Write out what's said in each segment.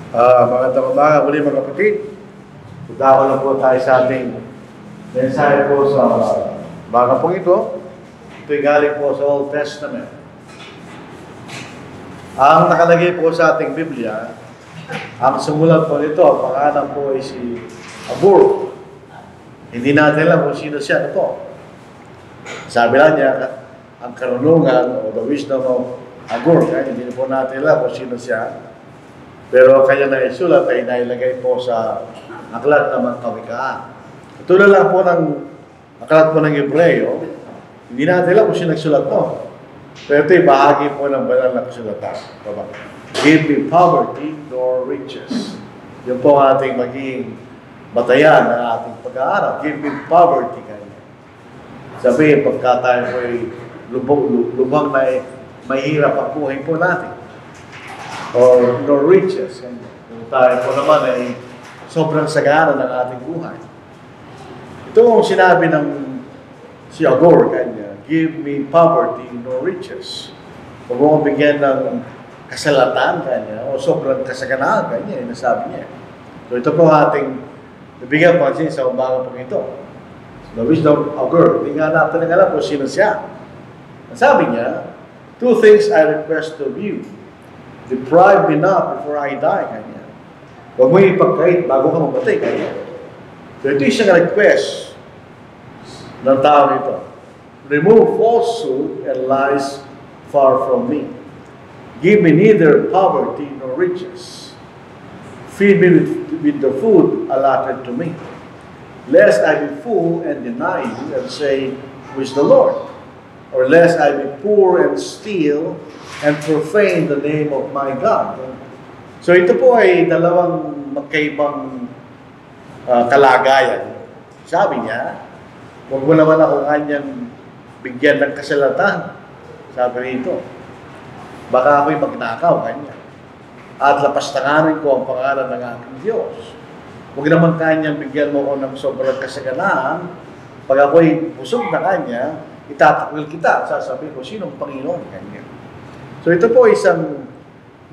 Magandang umaga muli mga kapatid. Dako lang po tayo sa ating mensahe po sa umaga po ito. Ito'y galing po sa Old Testament. Ang nakalagay po sa ating Biblia, ang sumulat po nito, ang pangalan po ay si Agur. Hindi natin alam kung sino siya. Ano po? Sabi lang niya, ang karunungan o the wisdom of Agur. Hindi po natin alam kung sino siya. Pero kanya na isulat ay nailagay po sa aklat ng mga kawikaan. Tulad lang po ng aklat po ng Hebreo, hindi natin alam kung sino nagsulat mo. Pero ito'y bahagi po ng banal na kasulatan. Give me poverty nor riches. Yun po ang ating magiging batayan ng ating pag-aaral. Give me poverty kanya. Sabihin, pagka tayo po'y lubang na mahirap ang buhay po natin. Or no riches. Kung tayo po naman ay sobrang sagana ng ating buhay. Ito ang sinabi ng si Agur kanya, give me poverty, no riches. Huwag mo bigyan ng kasalatan kanya o sobrang kasaganaan kanya, nasabi niya. So ito po ating bibigyan pansin sa umaga po ito. So, the wisdom of Agur, hindi nga natin alam kung sino siya. Sabi niya, two things I request of you. Deprive me not before I die, kanya. Huwag mo ipagkait bago ka mamatay, kanya. So ito isang request ng tao nito. Remove falsehood and lies far from me. Give me neither poverty nor riches. Feed me with the food allotted to me. Lest I be full and deny you and say, who is the Lord? Or lest I be poor and steal and profane the name of my God. So ito po ay dalawang magkaibang kalagayan. Sabi niya, huwag mo naman ako kanyang bigyan ng kasalatan. Sabi nito, baka ako'y magnakaw kanya. At lapastanganin ko ang pangalan ng aking Diyos. Huwag naman kanyang bigyan mo ko ng sobrang kasaganaan. Pag ako'y busog na kanya, itatakwil kita. Sasabihin ko, sinong Panginoon kanya? So ito po isang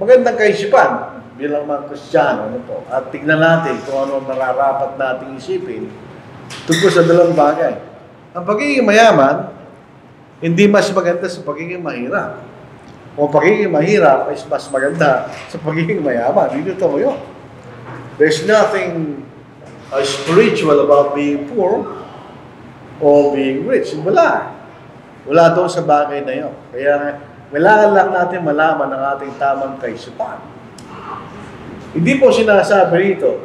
magandang kaisipan bilang mga Kristiyano. Ano po? At tignan natin kung ano nararapat nating isipin tungkol sa dalawang bagay. Ang pagiging mayaman, hindi mas maganda sa pagiging mahirap. O pagiging mahirap ay mas maganda sa pagiging mayaman. Hindi ito mo yun. There's nothing spiritual about being poor or being rich. Wala. Wala doon sa bagay na yun. Kaya kailangan lang natin malaman ang ating tamang kaisipan. Hindi po sinasabi rito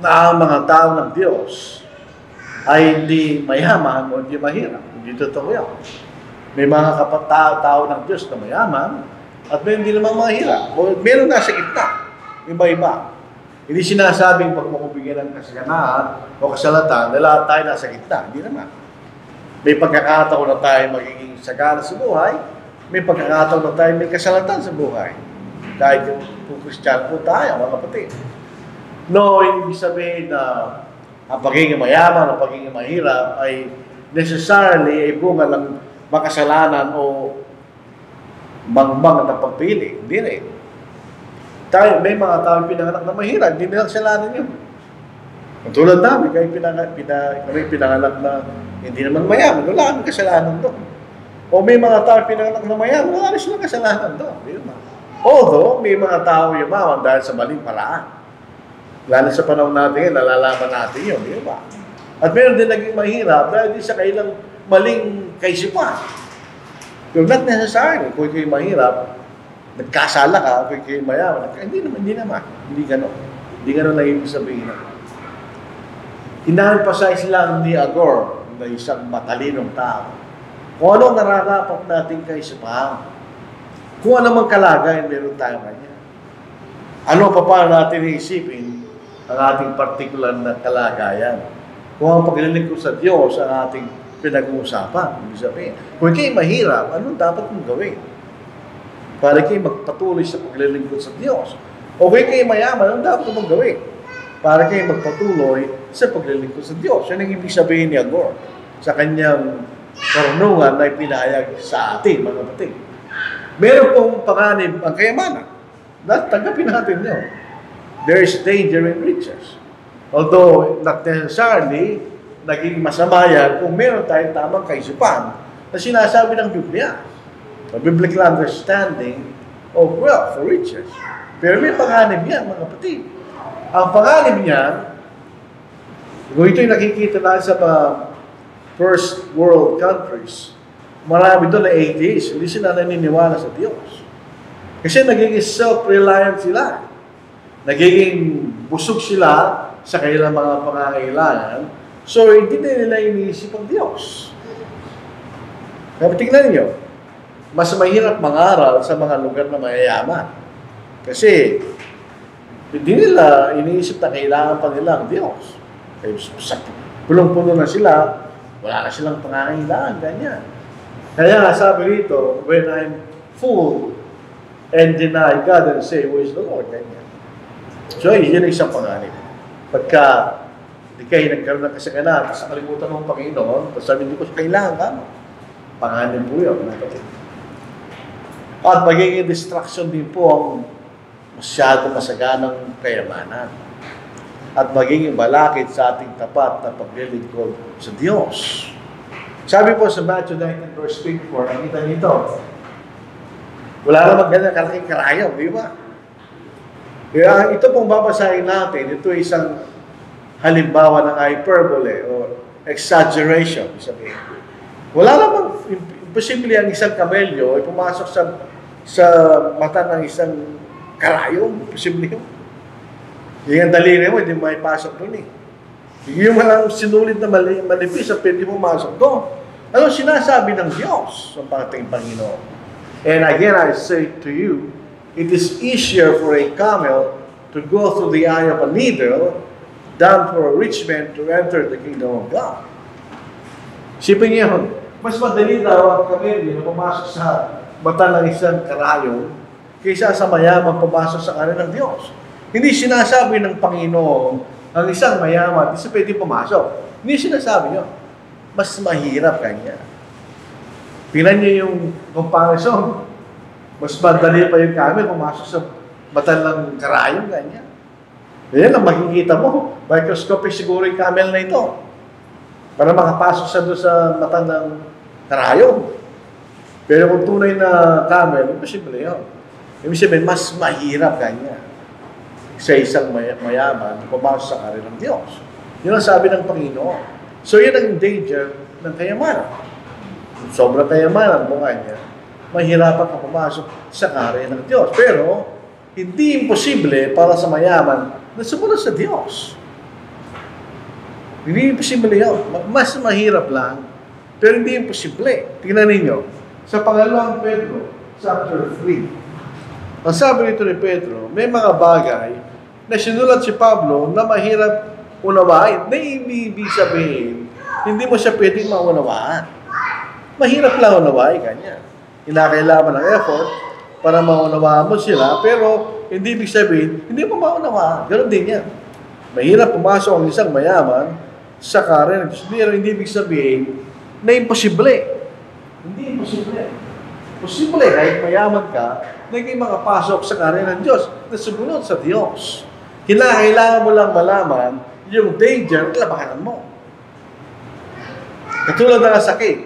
na ang mga tao ng Diyos ay hindi mayaman o hindi mahirap. Hindi totoo yan. May mga kapatao ng Diyos na mayaman at may hindi naman mahirap. O meron nasa gitna. Iba-iba. Hindi sinasabing pag makubigyan ng kasaganaan o kasalatan na lahat tayo nasa gitna. Hindi naman. May pagkakataon na tayo magiging sagana sa buhay. May pagkakataon na tayo may kasalatan sa buhay. Kahit kung Kristiyano po tayo, mga kapatid. No, hindi sabihin na ang pagiging mayaman o pagiging mahirap ay necessarily ay bunga ng makasalanan o mangmang na pagpili. Hindi rin. Tayo, may mga tao pinanganak na mahirap, hindi nilang kasalanan yun. Tulad namin, kami pinanganak na hindi naman mayaman, wala kami kasalanan doon. O may mga tao pinanganak na mayaman, wala rin silang kasalanan doon. Although, may mga tao yumaman dahil sa maling paraan. Lalo sa panahon natin, nalalaman natin yun, di ba? At meron din naging mahirap dahil din sa kailang maling kaisipan. You're not necessarily, kung kayo mahirap, nagkasala ka, kung kayo mayaman, hindi naman. Hindi gano'n. Hindi gano'n na ibig sabihin na. Ina-emphasize lang ni Agur na isang matalinong tao. Kung ano nararapat natin kaisipan. Kung ano mang kalagayan meron tayo kanya. Ano pa paano natin iisipin ang ating partikular na kalagayan. Kung ang paglilingkod sa Diyos ang ating pinag-uusapan. Ibig sabihin, kung kayo mahirap, anong dapat mong gawin? Para kayo magpatuloy sa paglilingkod sa Diyos. O kung kayo mayaman, anong dapat mong gawin? Para kayo magpatuloy sa paglilingkod sa Diyos. Yan ang ibig sabihin ni Agur sa kanyang karunungan na ipinahayag sa atin, mga kapatid. Meron pong panganib ang kayamanan. Tanggapin natin yun. there is danger in riches. Although, not necessarily, naging masama yan kung meron tayong tamang kaisipan na sinasabi ng Biblia. A biblical understanding of wealth or riches. Pero may panganib yan, mga kapatid. Ang panganib niyan, kung ito'y nakikita na sa mga first world countries, marami doon na atheists, hindi sila naniniwala sa Diyos. Kasi nagiging self-reliant sila. Nagiging busog sila sa kanilang mga pangangailangan. So, hindi na nila iniisip ang Diyos. Kaya tingnan niyo, mas mahirap mangaral sa mga lugar na mayayaman. Kasi, hindi nila iniisip na kailangan pa nila ang Diyos. Pulong-pulo na sila, wala na silang pangangailangan, ganyan. Kaya nga sabi rito, when I'm full and deny God and say, who is the Lord? Ganyan. So, yun ang isang panganib. Pagka di kayo nagkaroon ng kasaganan, tapos nakalimutan ng Panginoon, tapos sabi, hindi ko siya kailangan ka. Panganib po yun. At magiging distraction din po ang masyado masaganang kayamanan. At magiging balakid sa ating tapat na paglilingkod sa Diyos. Sabi po sa Matthew 19 verse 24, nakita nito, wala naman ganyan kalaking karayom, di ba? Kaya ito pong babasahin natin, ito isang halimbawa ng hyperbole o exaggeration. Sabihin. Wala namang imposible ang isang kamelyo ay pumasok sa mata ng isang karayom. Imposible yun. Yung daliri mo, hindi mo may pasok doon eh. Yung mga sinulid na manipis at pwede mo masok doon. Ano sinasabi ng Diyos sa ating Panginoon? And again, I say to you, it is easier for a camel to go through the eye of a needle than for a rich man to enter the kingdom of God. Sipin niyo yun, mas madali daw ang kamelyo na pumasok sa mata ng isang karayom kaysa sa mayaman pumasok sa kanan ng Diyos. Hindi sinasabi ng Panginoon ang isang mayaman, hindi siya pwede pumasok. Hindi sinasabi yun. Mas mahirap kanya. Tingnan niyo yung comparison. Mas madali pa yung camel pumasok sa mata ng karayom kanya. Yan ang makikita mo. Microscopic siguro yung camel na ito. Para makapasok siya doon sa mata ng karayom. Pero kung tunay na camel, imposible yun. Ibig sabihin, mas mahirap kanya sa isang mayaman pumasok sa karir ng Diyos. Yun ang sabi ng Panginoon. So, yun ang danger ng kayamanan. Sobrang kayamanan mo niya, mahirapan ka pumasok sa karir ng Diyos. Pero, hindi imposible para sa mayaman na sumunod sa Diyos. Hindi imposible yun. Mas mahirap lang, pero hindi imposible. Tingnan ninyo, sa pangalawang Pedro, chapter 3, ang sabi nito ni Pedro, may mga bagay na sinulat si Pablo na mahirap unawain. Na ibig sabihin, hindi mo siya pwedeng maunawaan. Mahirap lang unawain kanya. Kinakailangan ng effort para maunawaan mo sila, pero hindi ibig sabihin, hindi mo maunawaan. Ganon din yan. Mahirap pumasok ang isang mayaman sa karir ng Diyos. Hindi ibig sabihin na imposible. Hindi imposible. Posible, kahit mayaman ka, naging makapasok sa karir ng Diyos na sumunod sa Diyos. Kailangan mo lang malaman yung danger at labanan mo. Katulad ng sakit.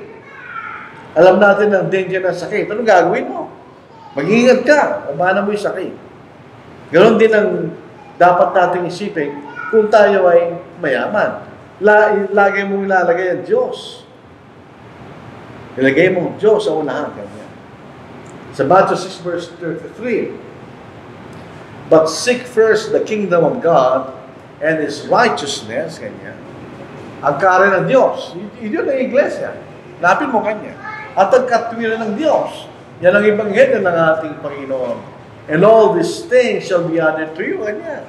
Alam natin ang danger ng sakit. Anong gagawin mo? Mag-iingat ka. Labanan mo yung sakit. Ganon din ang dapat nating isipin kung tayo ay mayaman. Lagi mong ilalagay ang Diyos. Ilagay mo ang Diyos sa unahan. Ganyan. Sa Matthew 6 verse 33, but seek first the kingdom of God and His righteousness, ganyan. Ang karir ng Diyos, yun ang iglesia. Lapin mo kanya. At ang katwiran ng Diyos, yan ang ebanghelyo ng ating Panginoon. And all these things shall be added to you, ganyan.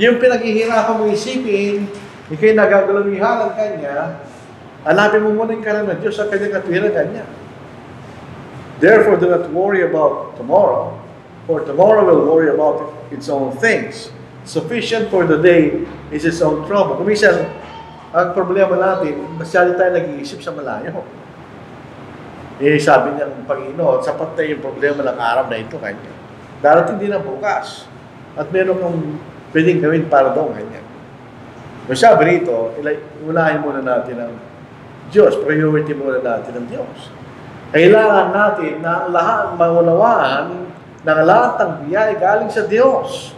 Yung pinaghihirapan mo isipin, ikay nagagalawihan ng kanya, hanapin mo muna yung karir ng Diyos sa kanyang katwiran kanya. Therefore, do not worry about tomorrow, for tomorrow will worry about its own things. Sufficient for the day is its own trouble. Kuminsan, ang problema natin, masyado tayo nag-iisip sa malayo. Sabi niya ng Panginoon, sapat na yung problema ng araw na ito kanya. Darating din ang bukas. At meron kang pwedeng gawin para daw ganyan. Kung sabi rito, unahin muna natin ang Diyos, priority muna natin ang Diyos. Kailangan natin na ang lahat maunawaan ng lahat ng biyaya galing sa Diyos.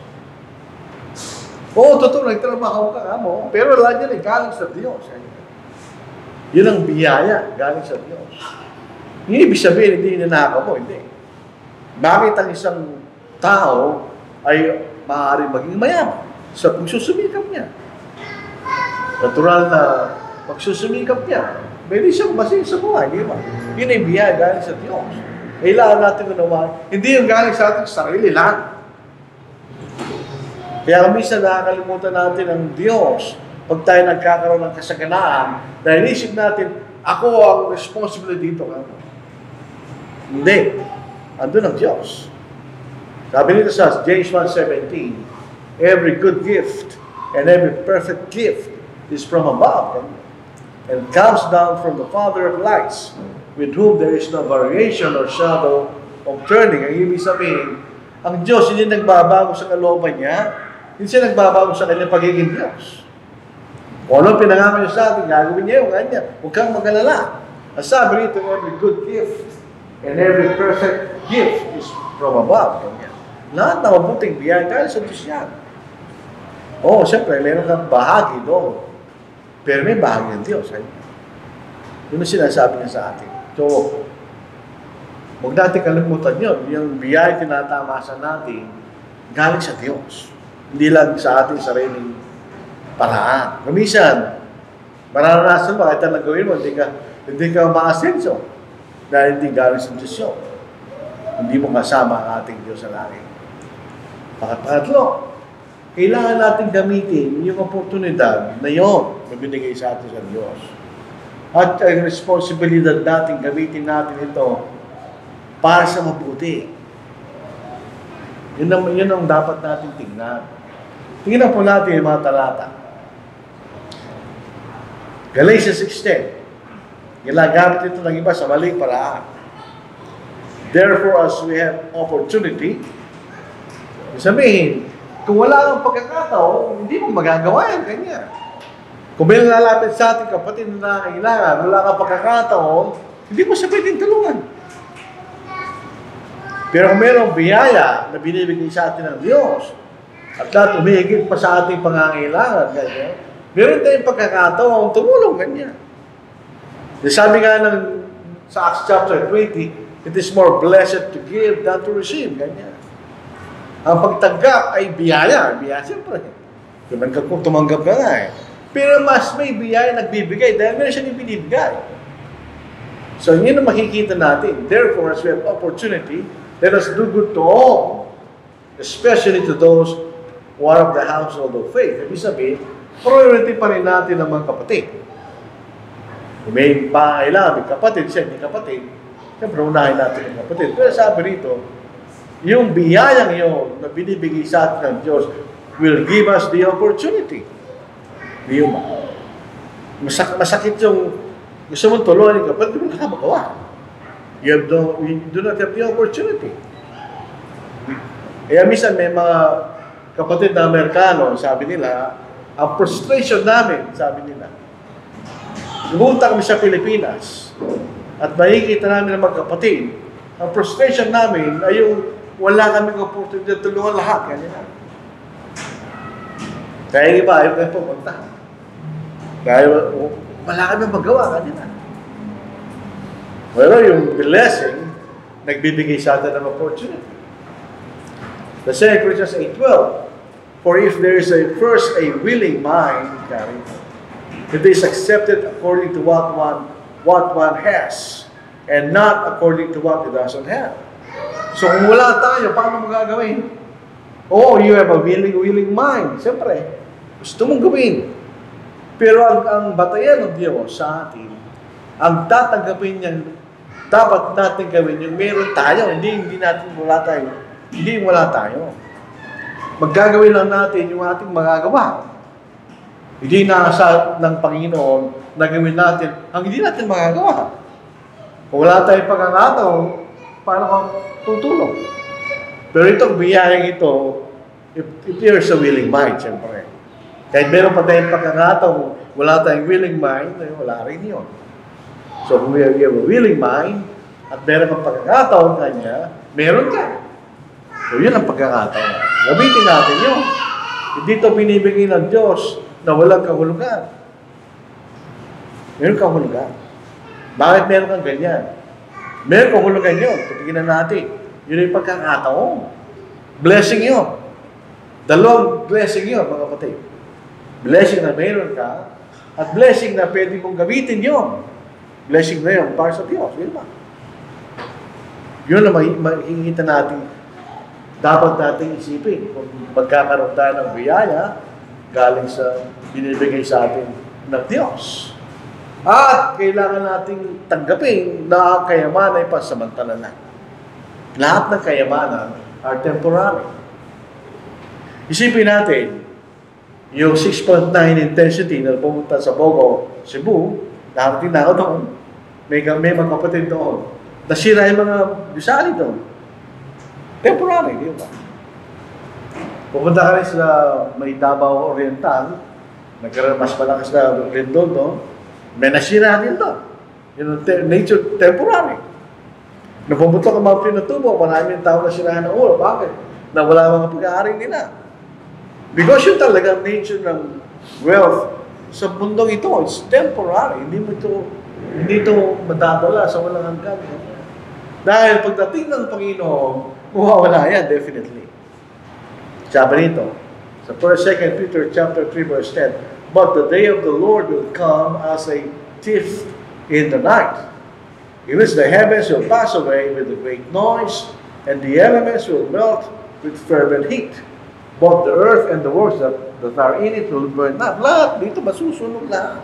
Oo, totoo, nagtrabaho ka mo, pero lahat yan ay galing sa Diyos. Yun ang biyaya galing sa Diyos. Yung ibig sabihin, hindi ninakaw mo, hindi. Bakit ang isang tao ay maaari maging mayaman sa pagsusumikap niya? Natural na pagsusumikap niya. Pwede siyang basin sa buhay, di ba? Yun ay biyaya galing sa Diyos. Kailangan natin unawain. Hindi yung galing sa ating sarili lang. Kaya minsan nakakalimutan natin ang Diyos pag tayo nagkakaroon ng kasaganaan dahil isip natin, ako ang responsible dito. Hindi. Andun ang Diyos. Sabi nito sa James 1:17, every good gift and every perfect gift is from above and comes down from the Father of lights, with whom there is no variation or shadow of turning. Ang ibig sabihin, ang Diyos hindi nagbabago sa kalooban niya, hindi siya nagbabago sa kanyang pagiging Diyos. Kung ano pinangako niya sa atin, gagawin niya yung kanya. Huwag kang mag-alala. Ang sabi rito, every good gift and every perfect gift is from above. Lahat na mabuting biyaya dahil sa Diyos yan. Oo, siyempre, meron kang bahagi doon. Pero may bahagi ng Diyos. Yun ang sinasabi niya sa atin. So, huwag natin kalimutan yun. Yung biyaya tinatamasan natin, galing sa Diyos. Hindi lang sa ating sariling paraan. Kumisan, mararanasan mo, kahit anong gawin mo, hindi ka maasenso. Dahil hindi galing sa Diyos yun. Hindi mo kasama ang ating Diyos sa langit. Pangatlo, kailangan natin gamitin yung oportunidad na yun na binigay sa atin sa Diyos. At ang responsibilidad natin, gamitin natin ito para sa mabuti. Yun ang dapat natin tingnan. Tingnan po natin yung mga talata. Galatians 6:10. Ginagamit ito ng iba sa maling paraan. Therefore, as we have opportunity, sabihin, kung wala kang pagkakataon, hindi mo magagawa yan, ganyan. Kung may lalapit sa ating kapatid na nangangailangan, wala kang pagkakataon, hindi mo siya pwedeng tulungan. Pero kung mayroong biyaya na binibigay sa atin ng Diyos, at lahat umihigit pa sa ating pangangailangan, ganyan, meron tayong pagkakataon, tumulong, ganyan. Sabi nga sa Acts chapter 20, it is more blessed to give than to receive, ganyan. Ang pagtanggap ay biyaya. Biyaya, siyempre. Kung tumanggap ka nga eh. Pero mas may biyaya nagbibigay dahil meron siyang ibinibigay. So, yun ang makikita natin. Therefore, as we have opportunity, let us do good to all, especially to those who are of the household of faith. Ibig sabihin, priority pa rin natin ang mga kapatid. Kung may pangailangan, may kapatid, siya hindi kapatid, siyempre unahin natin ang kapatid. Pero sabi rito, yung biyayang yun na binibigay sa atin ng Diyos will give us the opportunity. Masakit yung gusto mong tulungan ka, ba't di mo nakabagawa? You do not have the opportunity. Kaya minsan may mga kapatid na Amerikano, sabi nila, ang frustration namin, sabi nila, pumunta kami sa Pilipinas at makikita namin ang mga kapatid, ang frustration namin ay yung wala kaming opportunity na tulungan lahat. Ganyan. Kaya iba, ayaw kayo pumunta. Kaya wala kami magawa. Ganyan. Pero yung blessing, nagbibigay sa atin ng opportunity. The 2 Corinthians 8:12, for if there is first a willing mind, it is accepted according to what one has, and not according to what it doesn't have. So kung wala tayo, paano mo gagawin? Oh, you have a willing mind. Siyempre, gusto mong gawin. Pero ang batayan ng Diyos sa atin, ang tatanggapin niyan, dapat natin gawin yung meron tayo, hindi natin wala tayo. Hindi wala tayo. Maggagawin lang natin yung ating magagawa. Hindi nasa ng Panginoon na gawin natin ang hindi natin magagawa. Kung wala tayong pagkakataon, paano kang tutulong? Pero itong biyayang ito, If there's a willing mind, siyempre. Kahit meron pa tayong pagkakataon, wala tayong willing mind, wala rin yun. So kung we have a willing mind, at meron kang pagkakataon kanya, meron ka. So yun ang pagkakataon. Gamitin natin yun. Hindi ito binibigay ng Diyos na walang kahulugan. Meron kahulugan. Bakit meron kang ganyan? Meron kahulugan yun. Titignan natin. Yun yung pagkakataon. Blessing yun. Dalawang blessing yun, mga kapatid. Blessing na meron ka, at blessing na pwede mong gamitin yun. Blessing na yun para sa Diyos. Yun ba? Yun na makikita natin, dapat natin isipin kung magkakaroon tayo ng biyaya galing sa binibigay sa atin ng Diyos. At kailangan nating tanggapin na ang kayamanan ay pansamantala lang. Lahat ng kayamanan are temporary. Isipin natin, yung 6.9 intensity na pumunta sa Bogo, Cebu, darating na ako doon. May mga kapatid doon. Nasira yung mga gusali doon. Temporary, di ba? Pupunta ka rin sa may Davao Oriental, nagkaroon mas malakas na lindol doon, may nasira din doon. Yung nature, temporary. Nung pumunta ka mga Pinatubo, maraming tao na sirahan ng ulo. Bakit? Nawala mga pag-aari nila. Because yun talaga nature ng wealth sa mundong ito, it's temporary. Hindi ito madadala sa walang hanggan. Dahil pagdating ng Panginoon, mawawala yan, definitely. Sabi nito, sa 1 Peter chapter 3 verse 10, but the day of the Lord will come as a thief in the night, in which the heavens will pass away with a great noise, and the elements will melt with fervent heat. Both the earth and the works that are in it will burn up. Lahat, dito masusunog lahat.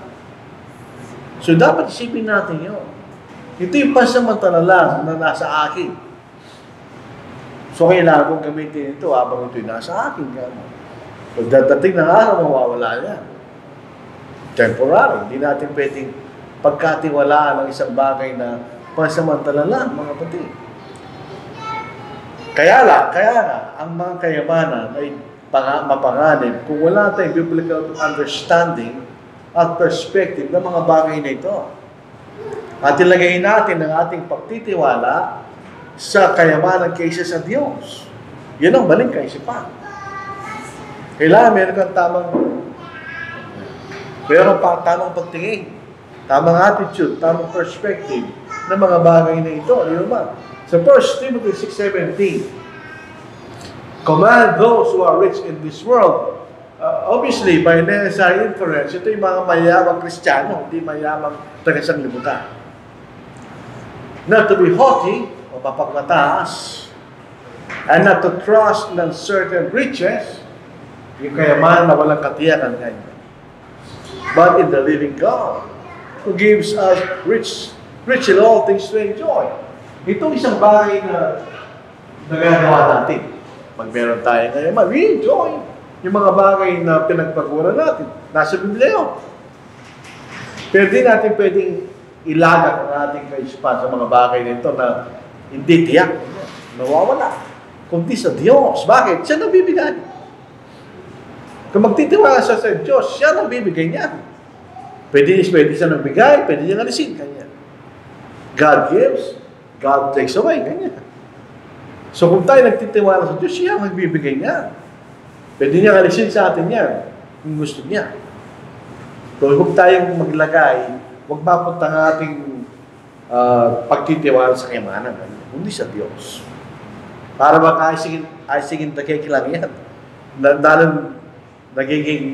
So dapat isipin natin yun. Ito yung pansamantala lang na nasa akin. So kailangan kong gamitin ito habang ito'y nasa akin. Pagdating ng araw, mawawala yan. Temporary. Hindi natin pwedeng pagkatiwalaan ng isang bagay na pansamantala lang, mga kapatid. Kaya nga, ang mga kayamanan ay mapanganib kung wala tayong biblical understanding at perspective ng mga bagay na ito. At ilagay natin ang ating pagtitiwala sa kayamanan kaysa sa Diyos. Yan ang maling kaisipan. Kailangan meron kang tamang pagtingin, tamang attitude, tamang perspective ng mga bagay na ito. Yun ba? Sa 1 Timothy 6:17, command those who are rich in this world. Obviously, by necessary inference, ito yung mga mayamang Kristiyano, hindi mayamang taga-sanglibutan. Not to be haughty, o mapagmataas, and not to trust in uncertain riches, yung kayamanan na walang katiyakan kanya. But in the living God, who gives us rich in all things to enjoy. Itong isang bagay na nagagawa natin. Pag meron tayo ngayon, we enjoy yung mga bagay na pinagpagura natin. Nasa Biblia yun. Pero di natin pwedeng ilagak ang ating kaisipan sa mga bagay nito na hindi tiyak, nawawala. Kundi sa Diyos. Bakit? Siya nabibigay. Kung magtitiwala siya sa Diyos, siya nabibigay niya. Pwede siya nagbigay, pwede niya alisin. Kanya. God gives, God takes away. Kanya. So kung tayo nagtitiwala sa Diyos, siya ang magbibigay niya. Pwede niya alisin sa atin yan kung gusto niya. So huwag tayong maglagay, huwag mapunta ang ating pagtitiwala sa kayamanan, kundi sa Diyos. Para baka aysigin takikilang yan. Dahil nagiging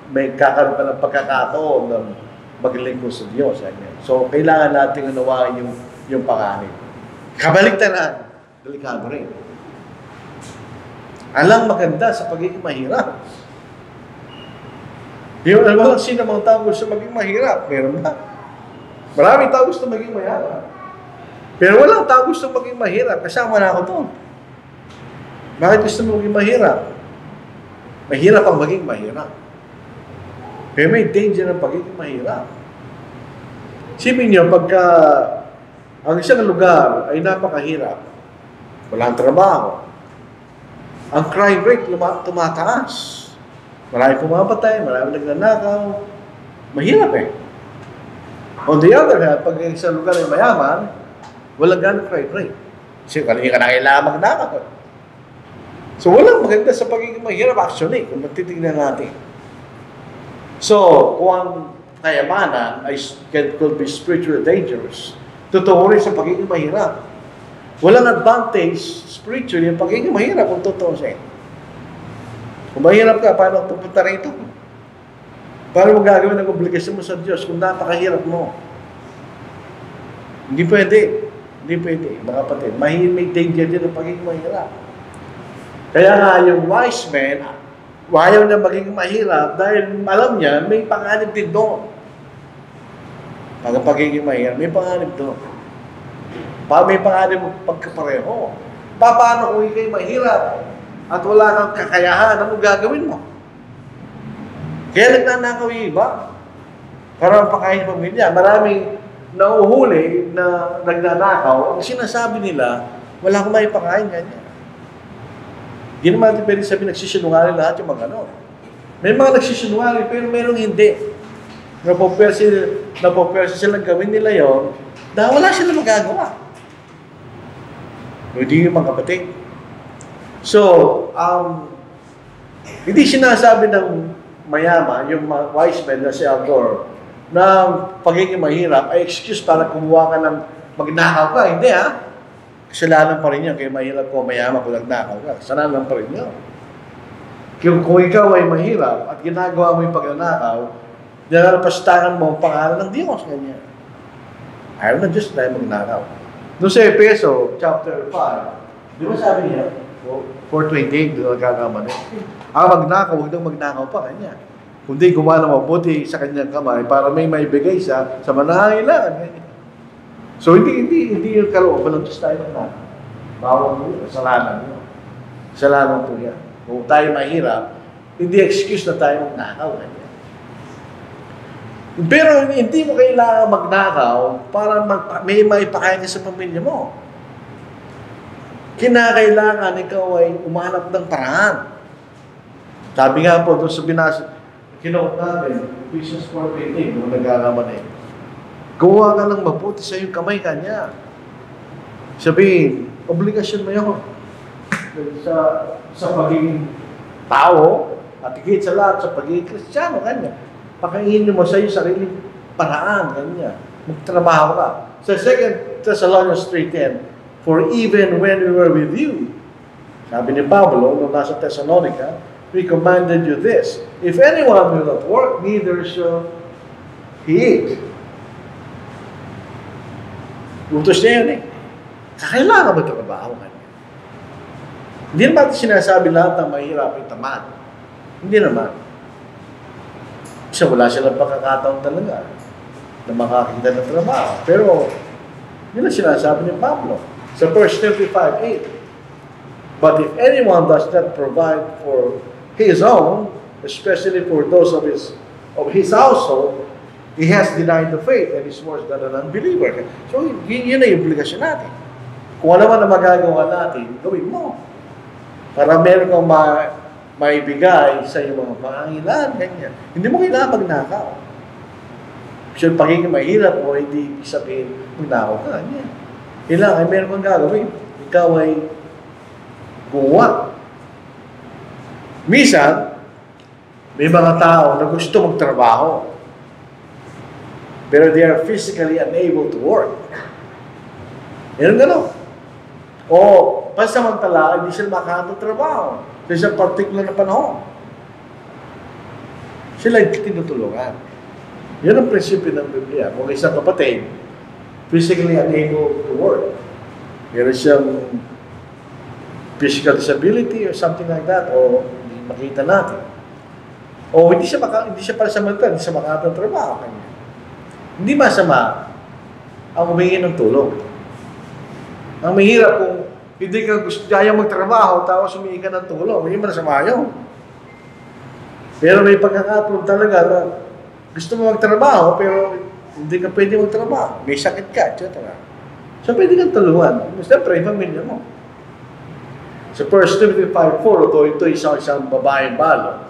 may kakaroon ka ng pagkakataon ng maglingkod sa Diyos. So kailangan natin unawain yung panganib. Kabaliktaran, delikado rin. Alang maganda sa pagiging mahirap. Yung walang sino mga tao gusto maging mahirap. Meron na. Maraming tao gusto maging mayaman. Pero walang tao gusto maging mahirap. Kasama na ako doon. Bakit gusto mo maging mahirap? Mahirap ang maging mahirap. Pero may danger ng pagiging mahirap. Sipin niyo, pagka ang isang lugar ay napakahirap, walang trabaho, ang crime rate tumataas. Marami pumapatay, marami nagnanakaw. Mahirap eh. On the other hand, pag sa lugar ay mayaman, walang ganong crime rate. Kasi hindi ka na kailangan magnakaw. So, walang maganda sa pagiging mahirap actually, kung matitignan natin. So, kung ang kayamanan ay could be spiritually dangerous, totoo rin sa pagiging mahirap. Walang advantage spiritually ang pagiging mahirap kung totoo siya. Kung mahirap ka, paano pupunta rito? Paano mo gagawin ang obligasyon mo sa Diyos kung napakahirap mo? Hindi pwede. Hindi pwede, mga kapatid. May danger din ang pagiging mahirap. Kaya nga, yung wise man, ayaw niya magiging mahirap dahil alam niya, may panganib din doon. Pag pagiging mahirap, may panganib doon. May panganib pagkapareho. Paano kung ikay mahirap at wala kang kakayahan, ano gagawin mo? Kaya nagnanakaw yung iba. Para pakain ng pamilya. Maraming nauhuli na nagnanakaw, ang sinasabi nila, wala akong may pakain, ganyan. Hindi naman natin pwede sabihin nagsisinungaling lahat yung mga ano. May mga nagsisinungaling, pero mayroong hindi. Napopwersa silang gawin nila yon dahil wala silang magagawa. Hindi yung mga kapatid. So, hindi sinasabi ng mayaman, yung wise man na si Al Gore, na pagiging mahirap ay excuse para kumuha ka ng magnakaw ka. Hindi ha. Kasalanan pa rin yun. Kaya mahirap ko, mayaman kung nagnakaw ka. Kasalanan pa rin yun. Kung ikaw ay mahirap at ginagawa mo yung pagnanakaw, nilalapastangan mo ang pangalan ng Diyos. Ganyan. Ayaw na Diyos dahil magnakaw. Doon sa Efeso, chapter 5, di ba sabi niya, 4:28, di ba nagkakamali? Ang magnakaw, huwag nang magnakaw pa. Ganyan. Kundi gumana mabuti sa kanyang kamay para may maibigay sa manangailangan. So, hindi yung kalooban ng Diyos tayo na. Bawang mo, kasalanan mo. Kasalanan po yan. Kung tayo mahirap, hindi excuse na tayo magnakaw. Pero hindi mo kailangan magnakaw para may maipakain ka sa pamilya mo. Kinakailangan ikaw ay umanap ng paraan. Sabi nga po doon sa kinote namin, Ephesians 4:18, kung nagkakaman eh. Gawa ka ng mabuti sa iyong kamay kanya. Sabihin, obligasyon mo yun sa pagiging tao at higit sa lahat sa pagiging Kristiyano, kanya. Pakainin mo sa iyong sariling paraan, kanya. Magtrabaho ka. Sa 2 Thessalonians 3:10, for even when we were with you, sabi ni Pablo, nung nasa Thessalonica, we commanded you this, if anyone will not work, neither shall he eat. Utos niya yun eh. Kakailangan magtrabaho ka niya. Hindi naman sinasabi lahat na mahirap yung tamad. Hindi naman. Kasi wala silang pagkakataon talaga na makakita ng trabaho. Pero, yun ang sinasabi ni Pablo. Sa verse 35:8, but if anyone does not provide for his own, especially for those of his household, he has denied the faith and is worse than an unbeliever. So, yun ay obligasyon natin. Kung ano man na magagawa natin, gawin mo. Para meron kang maibigay sa iyong mga pangangailangan, ganyan. Hindi mo kailangan magnakaw. So, pagiging mahirap mo, hindi sabihin, magnakaw ka, ganyan. Kailangan, meron kang gagawin. Ikaw ay gumawa. Minsan, may mga tao na gusto magtrabaho. Pero they are physically unable to work. Yan gano'n. O, pansamantala, hindi sila makakatrabaho. Sa isang particular na panahon. Sila hindi tinutulungan. Yan ang prinsipyo ng Biblia. Kung isang kapatid, physically unable to work. Meron siyang physical disability or something like that, o hindi makita natin. O hindi siya pansamantala, hindi siya makakatrabaho kanya. Hindi masama ang humingi ng tulong. Ang mahirap kung hindi ka ayaw magtrabaho, tapos humingi ka ng tulong, hindi masama yun. Pero may pagkakataon talaga na gusto mo magtrabaho, pero hindi ka pwede magtrabaho. May sakit ka, etc. So pwede kang tulungan. Siyempre, yung pamilya mo. Sa 1 Timothy 5:4, although ito isang babaeng balo,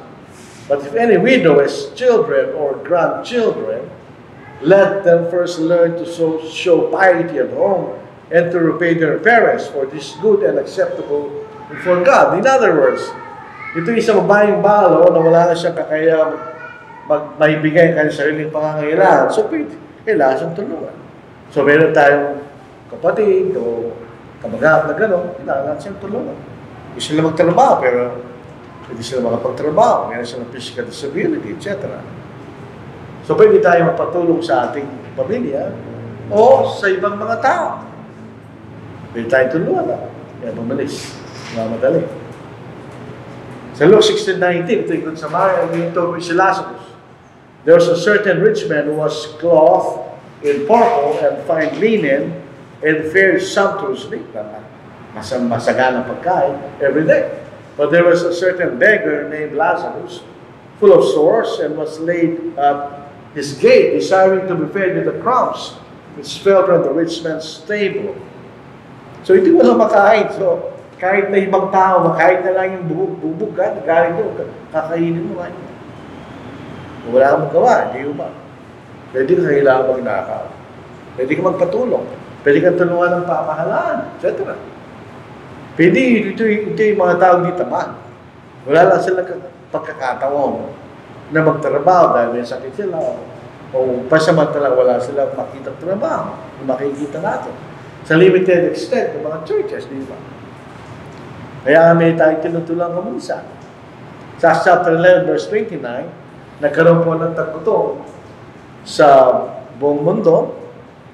but if any widow has children or grandchildren, let them first learn to show piety at home and to repay their parents, for this good and acceptable before God. In other words, ito isang babaeng balo na wala na siyang kakaya maibigay kanyang sariling pangangailangan. So, kailangan siyang tulungan. So, meron tayong kapatid o kamag-anak na gano'n, kailangan siyang tulungan. Hindi sila magtrabaho, pero hindi sila makapagtrabaho. Meron silang physical disability, etc. So, pwede tayo magpatulong sa ating pamilya o sa ibang mga tao. Pwede tayo tulungan. Kaya mamalis. Madali. Sa Luke 16:19, ito yung sa Maya, ito si Lazarus. There was a certain rich man who was clothed in purple and fine linen and fared sumptuously. Masaganang pagkain every day. But there was a certain beggar named Lazarus, full of sores, and was laid at his gate, desiring to be fed with the crumbs which fell from the rich man's table. So, hindi mo lang makain. So, kahit na ibang tao, kahit na lang yung bubog ka, galing doon, kakainin mo kayo. Wala kang magawa, hindi mo ba? Pwede ka kailangan magnakaw. Pwede ka magpatulong. Pwede ka tulungan ng pamahalaan, etc. Pwede, ito yung mga tao dito man. Wala lang silang pagkakataon na magtrabaho dahil may sakit sila. O pasamantala wala silang makita trabaho, makikita natin. Sa limited extent ng mga churches, di ba? Kaya may tayo tinutulang kamunsa. Sa chapter 11, verse 29, nagkaroon po ng tagutong sa buong mundo,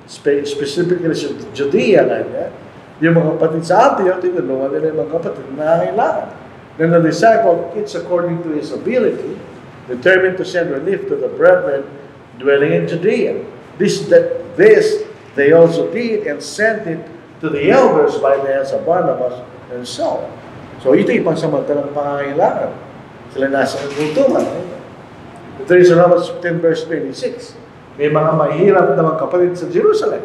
specifically sa Judea, yung mga kapatid sa Antioch, tinulungan nila yung mga kapatid na nangangailangan. Then the disciple, each according to his ability, determined to send relief to the brethren dwelling in Judea. This they also did and sent it to the elders by the hands of Barnabas and Saul. So ito yung pansamantalang pangangailangan. Sila nasa kagutuman. Ito rin sa Romans 10 verse 26. May mga mahirap na mga kapatid sa Jerusalem.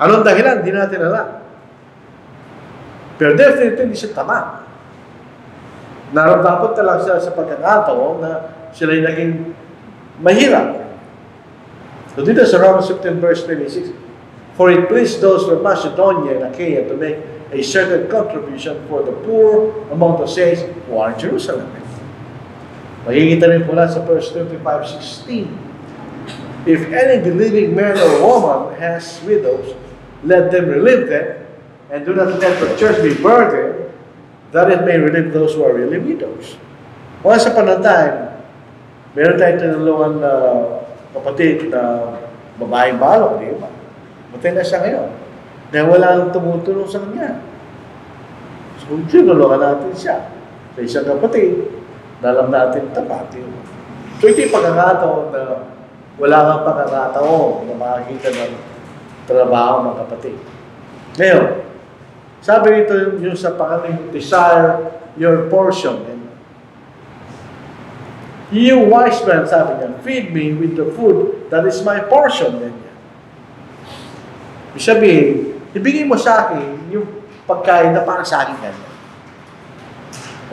Anong dahilan? Hindi natin alam. Pero definitely hindi siya tama. Naramdaman lang sila sa pagkakataon na sila'y naging mahirap. So dito sa Romans 10 verse 26, for it pleased those from Macedonia and Achaia to make a certain contribution for the poor among the saints who are in Jerusalem. Makikita rin po lang sa verse 25:16. If any believing man or woman has widows, let them relieve them, and do not let the church be burdened, that it may relieve those who are really widows. Once upon a time, meron tayong tinulungan na kapatid na babaeng balong, di ba? Matay na siya ngayon. Dahil wala nang tumutulong sa kanya. So, tinulungan natin siya. Sa isang kapatid, alam natin tapat. So, ito yung pagkakataon na wala kang pagkakataon na makakita ng trabaho ng kapatid. Ngayon, sabi nito yung sa pangaling desire your portion. You wise man, sabi niya, feed me with the food that is my portion. Ibig sabihin, ibigay mo sa akin yung pagkain na para sa akin ganyan.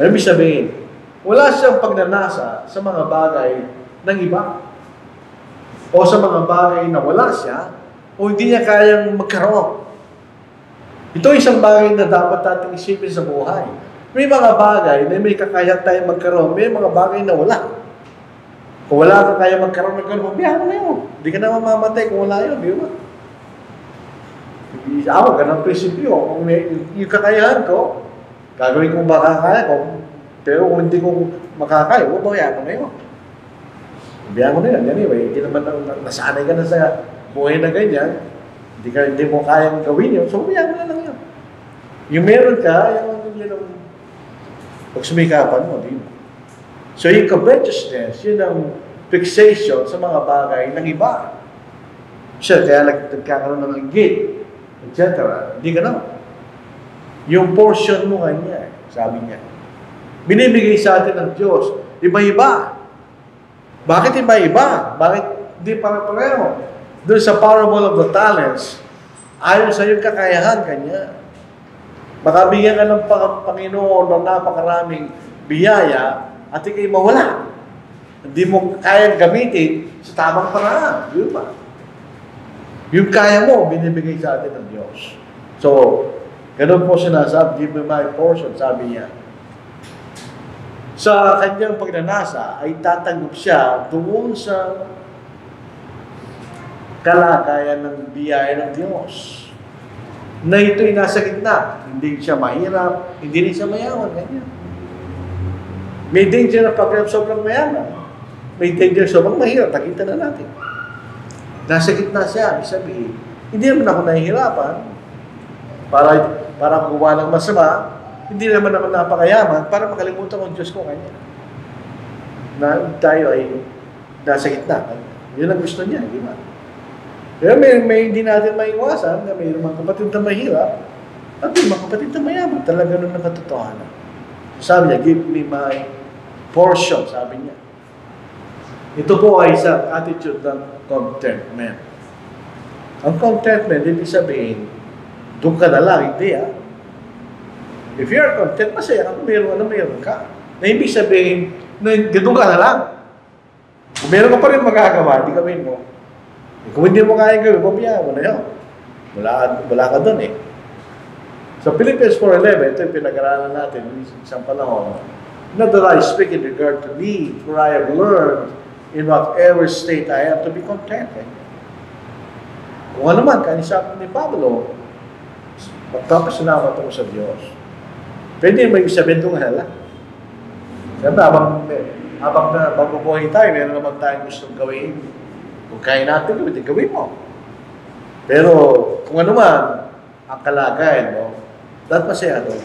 Ibig sabihin, wala siyang pagnanasa sa mga bagay ng iba. O sa mga bagay na wala siya, o hindi niya kayang magkaroon. Ito isang bagay na dapat natin isipin sa buhay. May mga bagay na may kakayang tayong magkaroon, may mga bagay na wala. Kung wala ka kaya magkaroon ng gano'n, biyahan mo na yun. Hindi ka na mamamatay kung wala yun, di ba? Ako, ganang prinsipyo. Kung may, yung kakayahan ko, gagawin kong makakaya ko, pero kung hindi ko makakaya, babayaran ko na yun. Biyahan mo na yun. Anyway, hindi naman nasanay ka na sa buhay na ganyan, hindi mo kayang gawin yun, so biyahan mo na lang yun. Yung meron ka, yung pagsumikapan mo, di ba? So yung covetousness, yun ang fixation sa mga bagay ng iba. Siya, kaya nagkakaroon ng linggit, etc. Hindi ka naman. Yung portion mo kanya, sabi niya. Binibigay sa atin ng Diyos, iba-iba. Bakit iba-iba? Bakit di para-pareho? Doon sa parable of the talents, ayon sa iyong kakayahan kanya. Makabigyan ka ng Panginoon ng napakaraming biyaya at ikay mawala. Hindi mo kayang gamitin sa tamang paraan. Yun ba? Yung kaya mo, binibigay sa atin ng Diyos. So, ganun po sinasabi, give me my portion, sabi niya. Sa kanyang pagnanasa, ay tatanggap siya doon sa kalagayan ng biyaya ng Diyos. Na ito'y nasa gitna. Hindi siya mahirap, hindi rin siya mayaman. Ganyan. May danger na pag sobrang mayaman. May danger sobrang mahirap. Nakita na natin. Nasa gitna siya, ibig sabihin. Hindi naman ako nahihirapan para gumawa ng masama. Hindi naman ako napakayaman para makalimutan ko ang Diyos ko kanya. Na tayo ay nasa gitna. Yun ang gusto niya, di ba? Pero may hindi natin maiwasan na may mga kapatid na mahirap at may mga kapatid na mayaman. Talaga nun ang katotohanan. Sabi niya, give me my portion, sabi niya. Ito po ay isang attitude ng contentment. Ang contentment, ibig sabihin, doon ka na lang, hindi ah. If you are content, masaya ka kung meron ka. Na ibig sabihin, na doon ka na lang. Kung meron ka pa rin magagawa, hindi gawin mo. Kung hindi mo kaya gawin, pabayaan mo na yun. Wala ka doon eh. Sa Philippians 4:11, ito yung pinag-aralan natin isang panahon. Not that I speak in regard to me, for I have learned in whatever state I am to be content. Kung ano man, kanisabi ni Pablo, magpapasalamat ako sa Diyos. Pwede may sabihin doon hala. Siyempre, habang mabubuhay tayo, meron naman tayong gustong gawin. Kung kaya natin gawin mo. Pero kung ano man ang kalagayan mo, dapat masaya doon.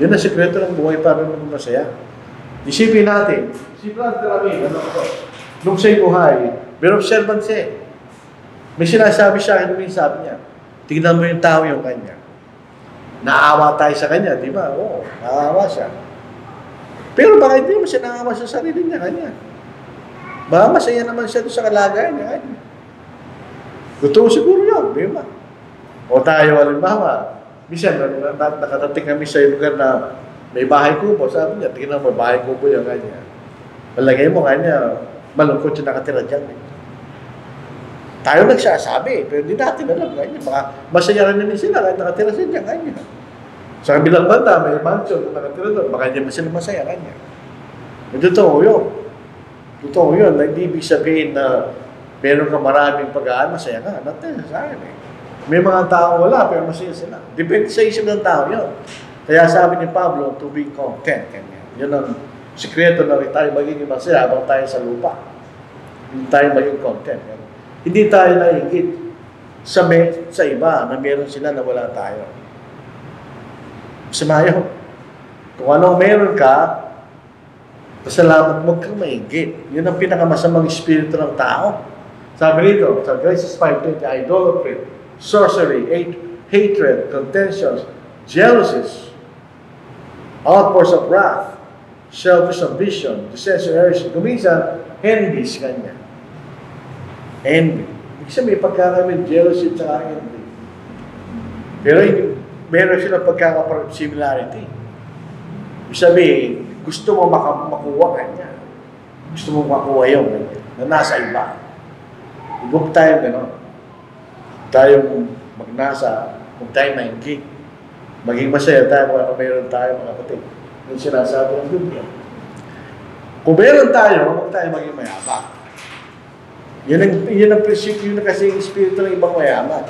Yun ang sekreto ng buhay para maging masaya. Isipin natin namin, nung siya'y buhay, pero observant siya. May sinasabi siya akin, sabi niya, tignan mo yung tao yung kanya. Naawa tayo sa kanya, di ba? Oo, naawa siya. Pero baka hindi mo siya naawa sa sarili niya kanya. Baka masaya naman siya doon sa kalagayan niya kanya. Totoo siguro yun, di ba? O tayo, halimbawa, minsan, nakatating kami sa lugar na may bahay kubo. Sabi niya, tingnan mo, bahay kubo yung kanya. Malagay mo kanya, malungkot siya nakatira dyan. Eh. Tayo nagsasabi, pero hindi natin alam kanya. Baka masaya rin namin sila kahit nakatira siya dyan kanya. Sa kabilang banda, may mansion na nakatira doon, baka hindi sila masaya kanya. Totoo yun. Totoo yun. Hindi ibig sabihin na meron ka maraming pag-aan, masaya ka. Natin, sa akin eh. May mga tao wala, pero masaya sila. Depende sa isip ng tao yun. Kaya sabi ni Pablo, to be content. Kanya. Yun ang sikreto na tayo magiging masaya habang tayo sa lupa. Hindi tayo magiging content. Hindi tayo naigit sa iba na meron sila na wala tayo. Samayo. Kung ano meron ka, pasalamat mo kang maigit. Yun ang pinakamasamang espiritu ng tao. Sabi rito, sa Genesis 5:20, idolatry, sorcery, hatred, contentions, jealousies, outbursts of wrath, selfish ambition, dissension, heresy. Kuminsan, envies kanya. Envy. Ibig sabihin, pagkakamit, jealousy at saka envy. Pero meron silang pagkaka-similarity. Ibig sabihin, gusto mo makuha kanya. Gusto mo makuha yun, na nasa iba. Huwag tayo gano'n. Tayong magnasa, huwag tayo mainggi. Maging masaya tayo kung ano meron tayo, mga kapatid. Yung sinasabi ng Biblia. Kung meron tayo, huwag tayo maging mayabang. Yun ang prinsipyo, yun kasi yung espiritu ng ibang mayaman.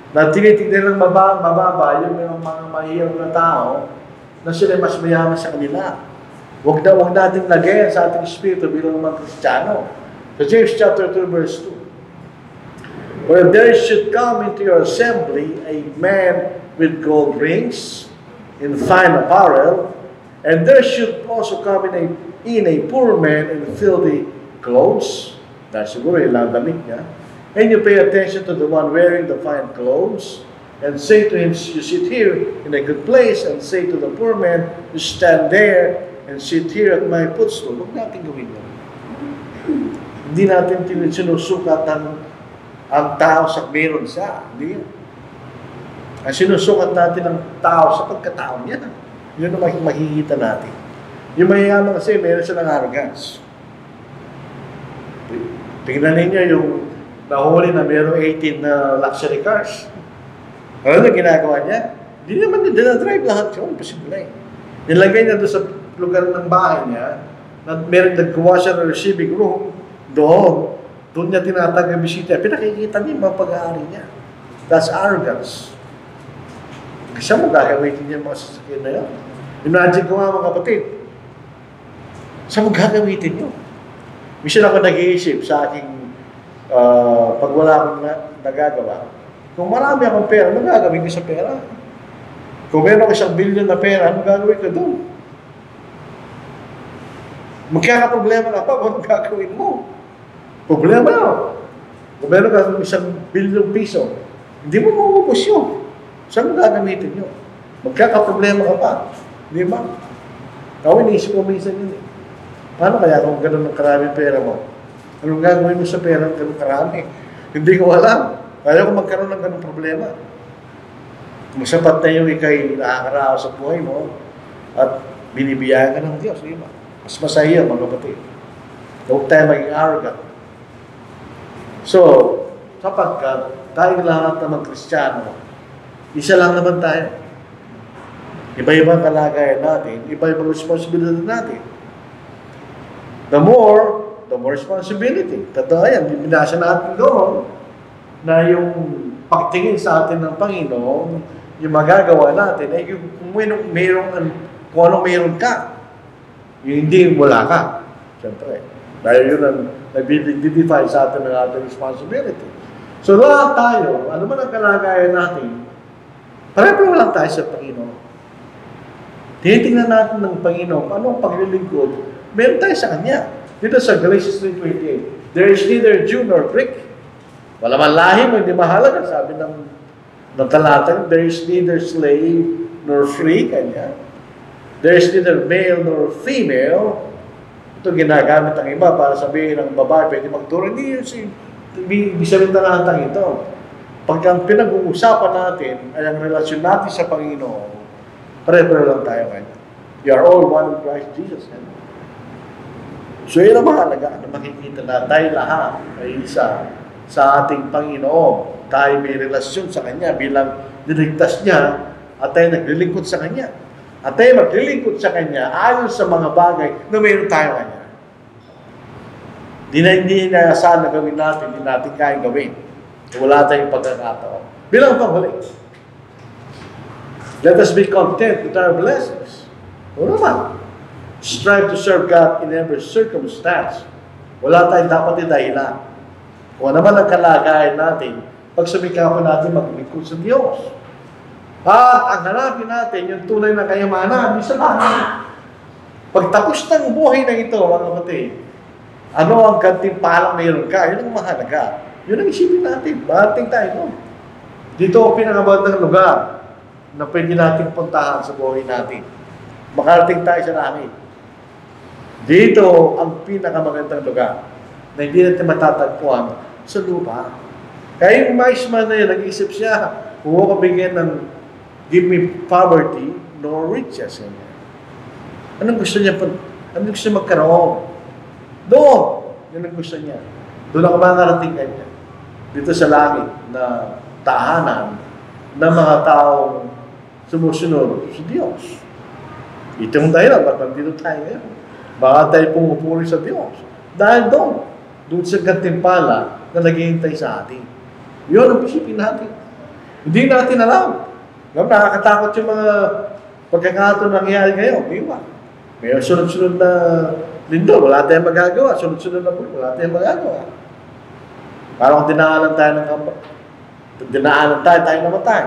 Na tinitignan ng mababa yung mga mahirap na tao na sila mas mayaman sa kanila. Huwag natin lagay sa ating espiritu bilang mga Kristiyano. So James chapter 2 verse 2. Where there should come into your assembly a man with gold rings in fine apparel, and there should also come in a poor man in filthy clothes. That's siguro ilang damit niya. And you pay attention to the one wearing the fine clothes, and say to him, you sit here in a good place, and say to the poor man, you stand there and sit here at my footstool. Huwag natin gawin yun. Hindi natin sinusukat ang tao sa meron siya. Hindi yun. Ang sinusukat natin ng tao sa pagkatao niya. Yun ang makikita natin. Yung mayayaman kasi, meron silang arrogance. Tingnan ninyo yung nahuli na meron 18 na luxury cars. Ano na ginagawa niya? Hindi naman niya dinadrive lahat yun. Posible eh. Nilagay niya doon sa lugar ng bahay niya na meron naggawa siya ng receiving room doon. Doon niya tinatag ang bisita. Pinakikita niya yung mga pag-aari niya. That's arrogance. Kasi mo gagamitin niya mga sasakyan na yun. Imagine ko nga mga kapatid. Saan mo gagamitin yun? Minsan ako nag-iisip sa aking pag wala akong nagagawa. Kung marami akong pera, ano gagawin ko sa pera? Kung meron ka 1 billion na pera, ano gagawin ko doon? Magkakaproblema ka pa, ano gagawin mo? Problema yun. Kung meron ka 1 billion piso, hindi mo maubos yun. Saan mo gagamitin yun? Magkakaproblema ka pa. Di ba? Ako iniisip ko minsan yun eh. Paano kaya kung gano'n ng karaming pera mo? Anong gagawin mo sa pera ng gano'n karami? Hindi ko alam. Kaya ko magkaroon ng gano'ng problema. Masapat na yung ikay nakakaraos sa buhay mo at binibiyahan ka ng Diyos. Di ba? Mas masaya mga kapatid. Huwag tayo maging arrogant. So, sapagkat tayong lahat naman Kristiyano, isa lang naman tayo. Iba-ibang kalagayan natin, iba-ibang responsibility natin. The more responsibility. Totoo yan, binasa natin doon na yung pagtingin sa atin ng Panginoon, yung magagawa natin, ay yung kung anong meron ka, yung hindi wala ka. Siyempre, dahil yun ang nag-define sa atin ng ating responsibility. So lahat tayo, ano man ang kalagayan natin, pare-pareho lang tayo sa Panginoon. Tinitingnan natin ng Panginoon, paano ang paglilingkod, meron tayo sa Kanya. Dito sa Galatians 3:28, there is neither Jew nor Greek. Wala man lahi mo, hindi mahalaga. Sabi ng talata, there is neither slave nor free, Kanya. There is neither male nor female. Ito ginagamit ang iba para sabihin ng babae, pwede magturo. Hindi yun sabihin talatang ito. Pagka pinag-uusapan natin ay ang relasyon natin sa Panginoon, pare-pareho lang tayo kanya. We are all one in Christ Jesus. So yun ang mahalaga na makikita na tayo lahat ay isa sa ating Panginoon. Tayo may relasyon sa Kanya bilang niligtas niya at tayo naglilingkod sa Kanya. At tayo maglilingkod sa Kanya ayon sa mga bagay na mayroon tayo Kanya. Hindi na saan na gawin natin, hindi natin kayang gawin. Wala tayong pagkakataon. Bilang panghuli, let us be content with our blessings. O naman, strive to serve God in every circumstance. Wala tayong dapat idahilan. Kung naman ang kalagayan natin, pagsumikapan natin maglingkod sa Diyos. At ang hanapin natin, yung tunay na kayamanan, di sa langit. Pagtapos ng buhay na ito, mga kapatid, ano ang gantimpalang mayroon ka? Yun ang mahalaga. Yun ang isipin natin. Barating tayo doon. Dito ang pinakabandang lugar na pwede natin puntahan sa buhay natin. Makarating tayo sa langit. Dito ang pinakamagandang lugar na hindi natin matatagpuan sa lupa. Kaya yung maisman na yun, nag-isip siya, huwag ko bigyan ng give me poverty nor riches. Anong gusto niya? Anong gusto niya magkaroon? Doon! Yun ang gusto niya. Doon ang makarating kanya. Dito sa langit na tahanan ng mga taong sumusunod sa Diyos. Ito yung dahilan, ba't nandito tayo ngayon? Baka tayo pumupuri sa Diyos. Dahil doon sa gantimpala na naghihintay sa atin. Yun ang isipin natin. Hindi natin alam. Nakakatakot yung mga pagkakataon na nangyayari ngayon. May sunod-sunod na lindol, wala tayong magagawa. Sunod-sunod na buwan, wala tayong magagawa. Parang dinaanan tayo namatay.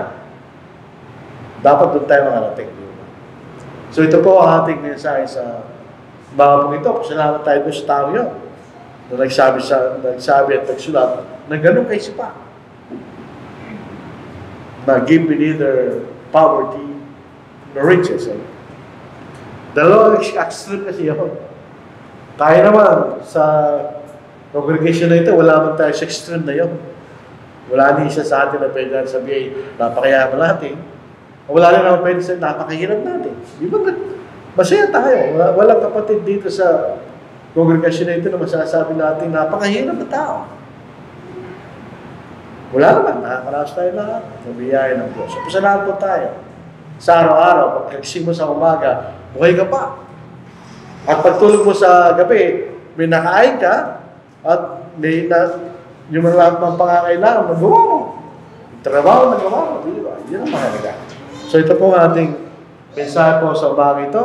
Dapat doon tayo makarating. So ito po ang ating mensahe sa mga pong ito. Salamat tayo doon sa tao yun. Na nagsabi at nagsulat na ganun kayo sipa. Na give me neither poverty nor riches. Dalawang extreme kasi yun. Tayo naman sa congregation na ito, wala man tayo sa extreme na yun. Wala din siya sa atin na pwede natin sabihin, napakayaman natin. Wala rin naman pwede sabihin, napakahirap natin. Di ba? Masaya tayo. Walang kapatid dito sa kongregasyon na ito na masasabi natin, napakahirap na tao. Wala naman, nakakaraos tayo lahat. Nabiyaya ng Diyos. So, pasalamat po tayo. Sa araw-araw, pagkagising mo sa umaga, buhay ka pa. At pagtulog mo sa gabi, may nakain ka, at may yung mga lahat ng pangangailangan, magawa mo. Yung trabaho, nagawa mo. Di ba? Yun ang mahalaga. So ito po ang ating mensahe po sa umaga ito.